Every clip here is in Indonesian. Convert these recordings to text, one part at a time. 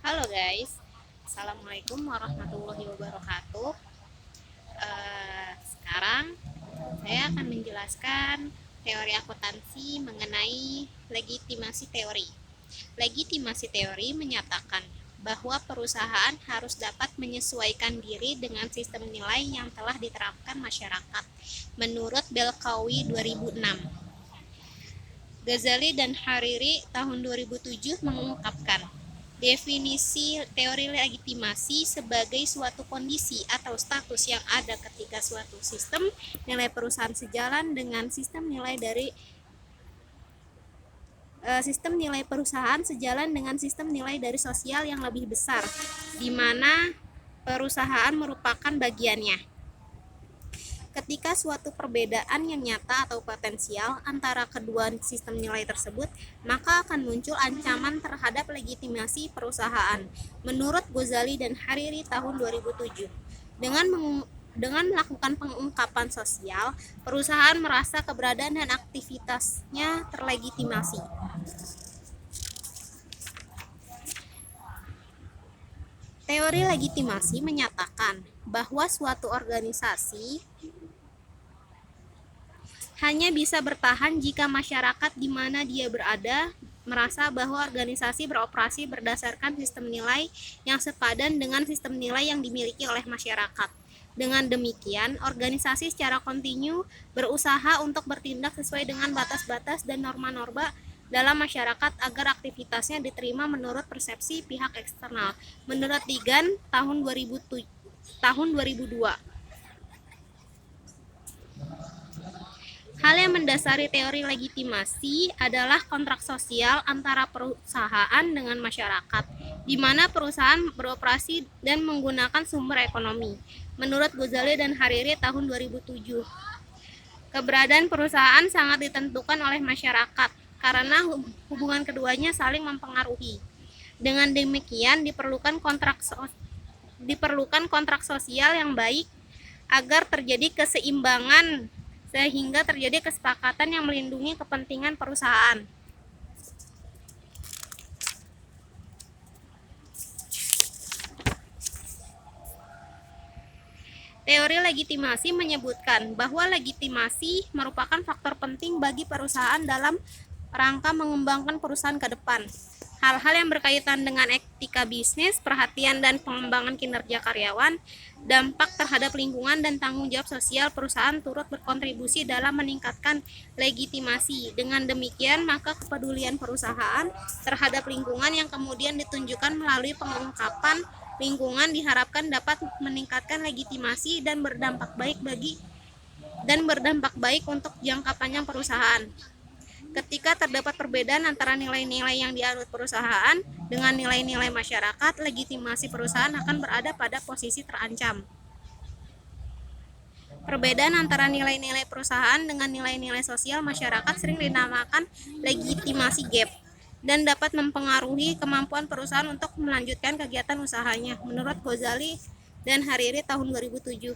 Halo guys, Assalamualaikum warahmatullahi wabarakatuh. Sekarang saya akan menjelaskan teori akuntansi mengenai legitimasi teori. Legitimasi teori menyatakan bahwa perusahaan harus dapat menyesuaikan diri dengan sistem nilai yang telah diterapkan masyarakat menurut Belkawi 2006. Ghazali dan Hariri tahun 2007 mengungkapkan definisi teori legitimasi sebagai suatu kondisi atau status yang ada ketika suatu sistem nilai perusahaan sejalan dengan sistem nilai dari sosial yang lebih besar, di mana perusahaan merupakan bagiannya. Ketika suatu perbedaan yang nyata atau potensial antara kedua sistem nilai tersebut, maka akan muncul ancaman terhadap legitimasi perusahaan. Menurut Ghazali dan Hariri tahun 2007, dengan melakukan pengungkapan sosial, perusahaan merasa keberadaan dan aktivitasnya terlegitimasi. Teori legitimasi menyatakan bahwa suatu organisasi hanya bisa bertahan jika masyarakat di mana dia berada merasa bahwa organisasi beroperasi berdasarkan sistem nilai yang sepadan dengan sistem nilai yang dimiliki oleh masyarakat. Dengan demikian, organisasi secara kontinu berusaha untuk bertindak sesuai dengan batas-batas dan norma-norma dalam masyarakat agar aktivitasnya diterima menurut persepsi pihak eksternal. Menurut Digan tahun 2002. Hal yang mendasari teori legitimasi adalah kontrak sosial antara perusahaan dengan masyarakat, di mana perusahaan beroperasi dan menggunakan sumber ekonomi. Menurut Ghazali dan Hariri tahun 2007, keberadaan perusahaan sangat ditentukan oleh masyarakat karena hubungan keduanya saling mempengaruhi. Dengan demikian diperlukan kontrak sosial yang baik agar terjadi keseimbangan sehingga terjadi kesepakatan yang melindungi kepentingan perusahaan. Teori legitimasi menyebutkan bahwa legitimasi merupakan faktor penting bagi perusahaan dalam rangka mengembangkan perusahaan ke depan. Hal-hal yang berkaitan dengan etika bisnis, perhatian dan pengembangan kinerja karyawan, dampak terhadap lingkungan dan tanggung jawab sosial perusahaan turut berkontribusi dalam meningkatkan legitimasi. Dengan demikian, maka kepedulian perusahaan terhadap lingkungan yang kemudian ditunjukkan melalui pengungkapan lingkungan diharapkan dapat meningkatkan legitimasi dan berdampak baik untuk jangka panjang perusahaan. Ketika terdapat perbedaan antara nilai-nilai yang dianut perusahaan dengan nilai-nilai masyarakat, legitimasi perusahaan akan berada pada posisi terancam. Perbedaan antara nilai-nilai perusahaan dengan nilai-nilai sosial masyarakat sering dinamakan legitimasi gap dan dapat mempengaruhi kemampuan perusahaan untuk melanjutkan kegiatan usahanya. Menurut Ghazali dan Hariri tahun 2007.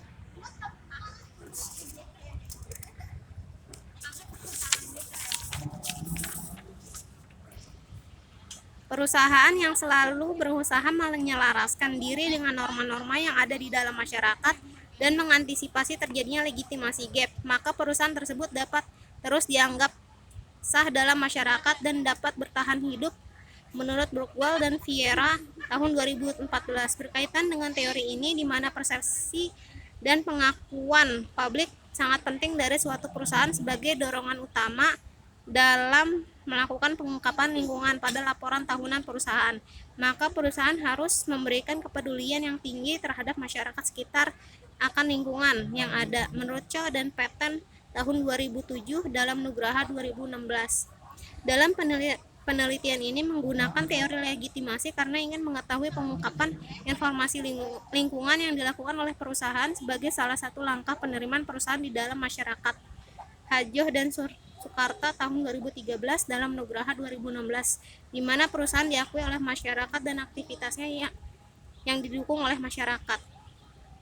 Perusahaan yang selalu berusaha menyelaraskan diri dengan norma-norma yang ada di dalam masyarakat dan mengantisipasi terjadinya legitimasi gap, maka perusahaan tersebut dapat terus dianggap sah dalam masyarakat dan dapat bertahan hidup. Menurut Brookwell dan Vieira tahun 2014, berkaitan dengan teori ini di mana persepsi dan pengakuan publik sangat penting dari suatu perusahaan sebagai dorongan utama dalam melakukan pengungkapan lingkungan pada laporan tahunan perusahaan, maka perusahaan harus memberikan kepedulian yang tinggi terhadap masyarakat sekitar akan lingkungan yang ada. Menurut Cho dan Patton tahun 2007 dalam Nugraha 2016. Dalam penelitian ini menggunakan teori legitimasi karena ingin mengetahui pengungkapan informasi lingkungan yang dilakukan oleh perusahaan sebagai salah satu langkah penerimaan perusahaan di dalam masyarakat. Hajoh dan Sukarta tahun 2013 dalam Nugraha 2016, di mana perusahaan diakui oleh masyarakat dan aktivitasnya yang didukung oleh masyarakat.